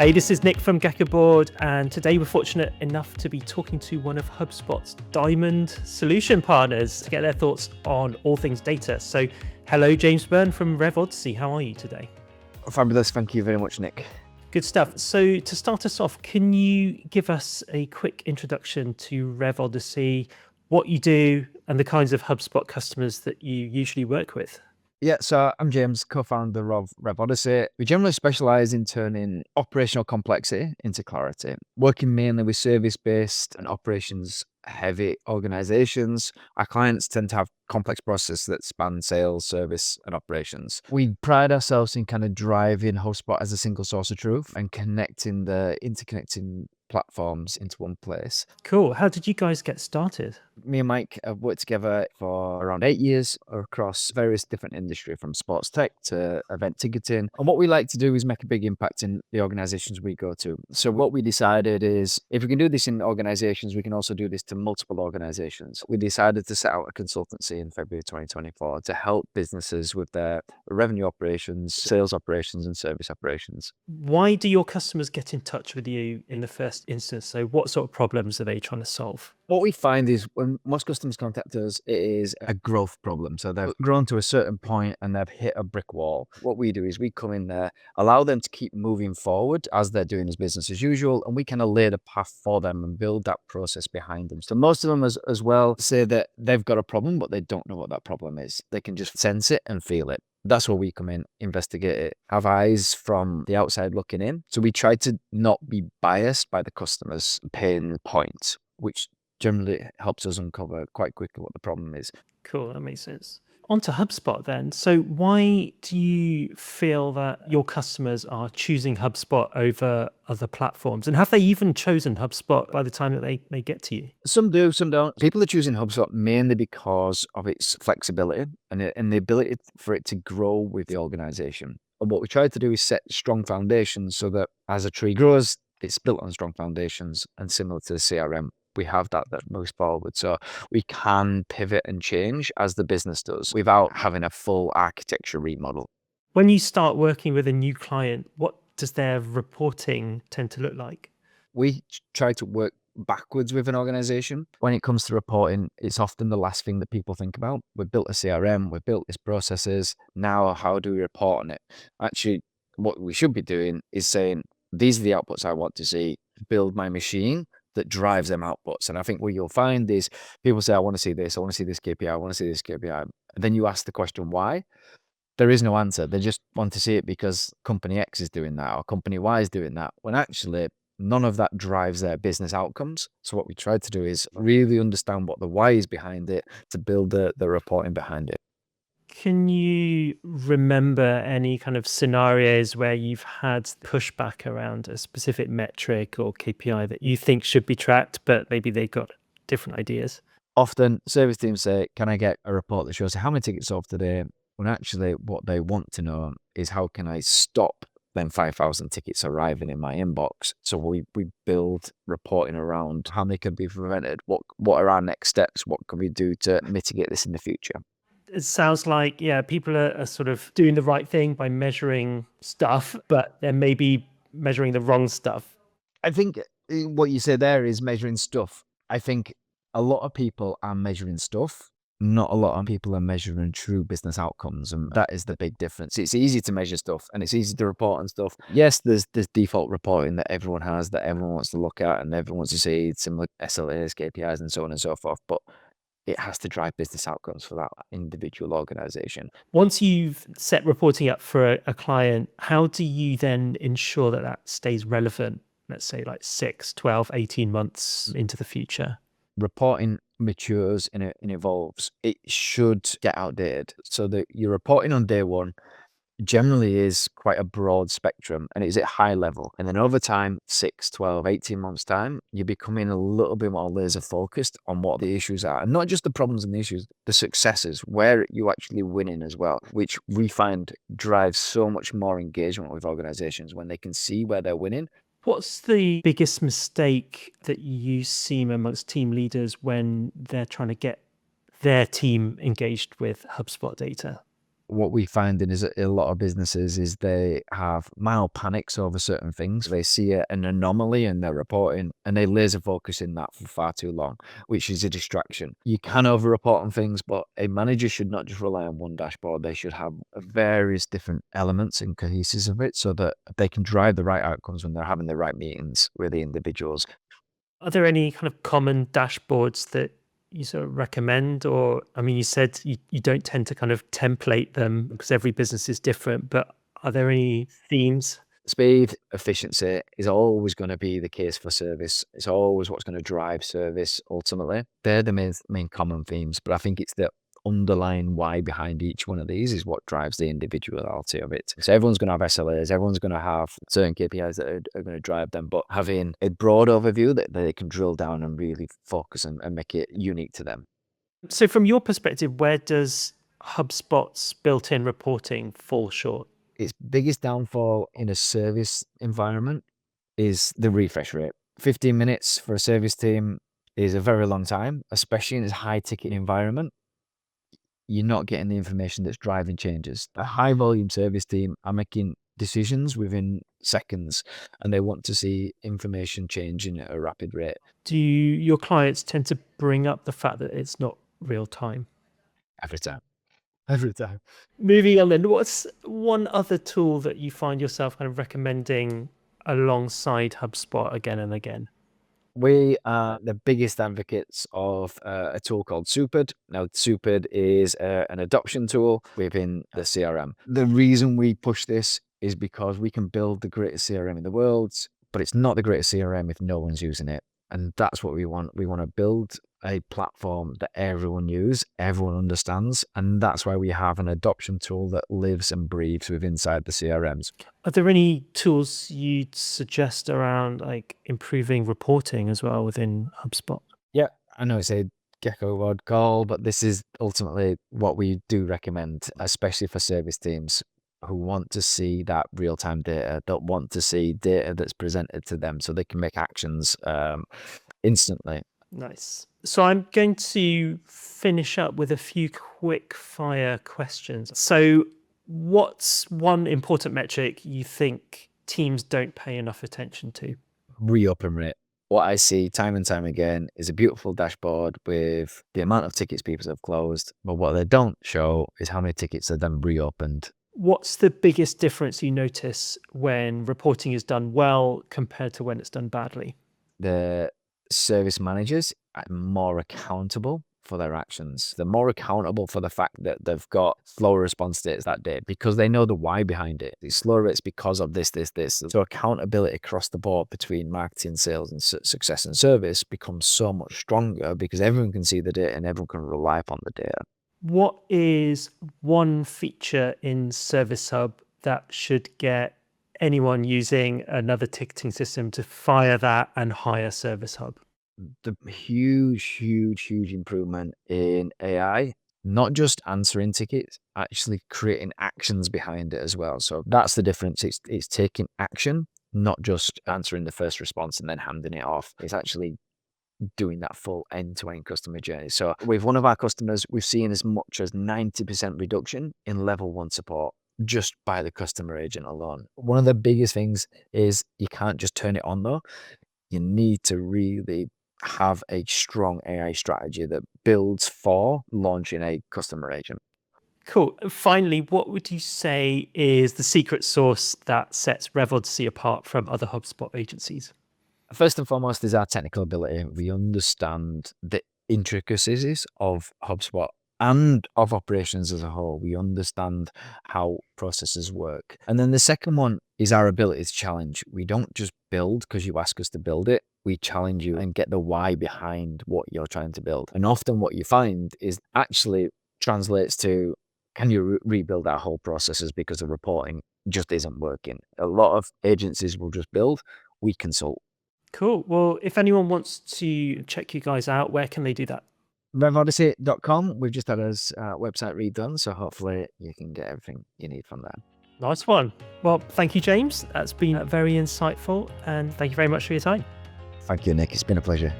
Hey, this is Nick from Geckoboard, and today we're fortunate enough to be talking to one of HubSpot's Diamond solution partners to get their thoughts on all things data. So, hello, James Byrne from Rev Odyssey. How are you today? Fabulous. Thank you very much, Nick. Good stuff. So, to start us off, can you give us a quick introduction to Rev Odyssey, what you do, and the kinds of HubSpot customers that you usually work with? Yeah, so I'm James, co-founder of Rev Odyssey. We generally specialize in turning operational complexity into clarity, working mainly with service-based and operations-heavy organizations. Our clients tend to have complex processes that span sales, service, and operations. We pride ourselves in kind of driving HubSpot as a single source of truth and connecting the interconnecting platforms into one place. Cool. How did you guys get started? Me and Mike have worked together for around 8 years across various different industry, from sports tech to event ticketing. And what we like to do is make a big impact in the organizations we go to. So what we decided is, if we can do this in organizations, we can also do this to multiple organizations. We decided to set out a consultancy in February 2024 to help businesses with their revenue operations, sales operations, and service operations. Why do your customers get in touch with you in the first instance? So, what sort of problems are they trying to solve? What we find is when most customers contact us, it is a growth problem. So they've grown to a certain point and they've hit a brick wall. What we do is we come in there, allow them to keep moving forward as they're doing as business as usual, and we kind of lay the path for them and build that process behind them. So most of them as well say that they've got a problem, but they don't know what that problem is. They can just sense it and feel it. That's where we come in, investigate it, have eyes from the outside looking in. So we try to not be biased by the customer's pain point, which generally helps us uncover quite quickly what the problem is. Cool, that makes sense. On to HubSpot then. So, why do you feel that your customers are choosing HubSpot over other platforms? And have they even chosen HubSpot by the time that they get to you? Some do, some don't. People are choosing HubSpot mainly because of its flexibility and the ability for it to grow with the organization. And what we try to do is set strong foundations so that as a tree grows, it's built on strong foundations, and similar to the CRM. We have that moves forward. So we can pivot and change as the business does without having a full architecture remodel. When you start working with a new client, what does their reporting tend to look like? We try to work backwards with an organization. When it comes to reporting, it's often the last thing that people think about. We've built a CRM, we've built these processes. Now, how do we report on it? Actually, what we should be doing is saying, these are the outputs I want to see, build my machine that drives them outputs. And I think what you'll find is people say, I want to see this, I want to see this KPI, I want to see this KPI. And then you ask the question, why? There is no answer. They just want to see it because company X is doing that or company Y is doing that, when actually none of that drives their business outcomes. So what we try to do is really understand what the why is behind it to build the reporting behind it. Can you remember any kind of scenarios where you've had pushback around a specific metric or KPI that you think should be tracked, but maybe they've got different ideas? Often service teams say, can I get a report that shows how many tickets sold today? When actually what they want to know is, how can I stop them 5,000 tickets arriving in my inbox? So we build reporting around how they could be prevented. What are our next steps? What can we do to mitigate this in the future? It sounds like, yeah, people are sort of doing the right thing by measuring stuff, but they're maybe measuring the wrong stuff. I think what you say there is measuring stuff. I think a lot of people are measuring stuff. Not a lot of people are measuring true business outcomes, and that is the big difference. It's easy to measure stuff and it's easy to report on stuff. Yes, there's default reporting that everyone has, that everyone wants to look at, and everyone wants to see similar SLAs, KPIs, and so on and so forth. But it has to drive business outcomes for that individual organization. Once you've set reporting up for a client, how do you then ensure that that stays relevant, let's say like 6, 12, 18 months into the future? Reporting matures and it evolves. It should get outdated. So that your reporting on day one generally is quite a broad spectrum and it's at high level. And then over time, 6, 12, 18 months time, you're becoming a little bit more laser focused on what the issues are. And not just the problems and the issues, the successes, where you actually winning as well, which we find drives so much more engagement with organizations when they can see where they're winning. What's the biggest mistake that you see amongst team leaders when they're trying to get their team engaged with HubSpot data? What we find is a lot of businesses is they have mild panics over certain things. They see an anomaly in their reporting and they laser focus in that for far too long, which is a distraction. You can over-report on things, but a manager should not just rely on one dashboard. They should have various different elements and cohesives of it so that they can drive the right outcomes when they're having the right meetings with the individuals. Are there any kind of common dashboards that you sort of recommend? Or, I mean, you said you don't tend to kind of template them because every business is different, but are there any themes? Speed, efficiency is always going to be the case for service. It's always what's going to drive service ultimately. They're the main common themes, but I think it's the underlying why behind each one of these is what drives the individuality of it. So everyone's going to have SLAs, everyone's going to have certain KPIs that are going to drive them, but having a broad overview that they can drill down and really focus and make it unique to them. So, from your perspective, where does HubSpot's built in reporting fall short? Its biggest downfall in a service environment is the refresh rate. 15 minutes for a service team is a very long time, especially in this high ticket environment. You're not getting the information that's driving changes. A high volume service team are making decisions within seconds and they want to see information changing at a rapid rate. Do your clients tend to bring up the fact that it's not real time? Every time. Every time. Moving on then, what's one other tool that you find yourself kind of recommending alongside HubSpot again and again? We are the biggest advocates of a tool called Supered. Now, Supered is an adoption tool within the CRM. The reason we push this is because we can build the greatest CRM in the world, but it's not the greatest CRM if no one's using it. And that's what we want. We want to build a platform that everyone uses, everyone understands, and that's why we have an adoption tool that lives and breathes within inside the CRMs. Are there any tools you'd suggest around like improving reporting as well within HubSpot? Yeah, I know it's a Geckoboard call, but this is ultimately what we do recommend, especially for service teams who want to see that real-time data, don't want to see data that's presented to them so they can make actions instantly. Nice. So I'm going to finish up with a few quick fire questions. So, what's one important metric you think teams don't pay enough attention to? Reopen rate. What I see time and time again is a beautiful dashboard with the amount of tickets people have closed, but what they don't show is how many tickets are then reopened. What's the biggest difference you notice when reporting is done well compared to when it's done badly? The service managers are more accountable for their actions. They're more accountable for the fact that they've got slower response dates that day because they know the why behind it. These slower rates because of this. So accountability across the board between marketing, sales, and success and service becomes so much stronger because everyone can see the data and everyone can rely upon the data. What is one feature in Service Hub that should get anyone using another ticketing system to fire that and hire Service Hub? The huge improvement in AI, not just answering tickets, actually creating actions behind it as well. So that's the difference. It's taking action, not just answering the first response and then handing it off. It's actually doing that full end-to-end customer journey. So with one of our customers, we've seen as much as 90% reduction in level 1 support just by the customer agent alone. One of the biggest things is you can't just turn it on though. You need to really have a strong AI strategy that builds for launching a customer agent. Cool. And finally, what would you say is the secret sauce that sets Rev Odyssey apart from other HubSpot agencies? First and foremost is our technical ability. We understand the intricacies of HubSpot and of operations as a whole. We understand how processes work. And then the second one is our ability to challenge. We don't just build because you ask us to build it. We challenge you and get the why behind what you're trying to build. And often what you find is actually translates to, can you rebuild our whole processes because the reporting just isn't working? A lot of agencies will just build, we consult. Cool. Well, if anyone wants to check you guys out, where can they do that? RevOdyssey.com. We've just had our website redone, so hopefully you can get everything you need from there. Nice one. Well, thank you, James. That's been very insightful, and thank you very much for your time. Thank you, Nick. It's been a pleasure.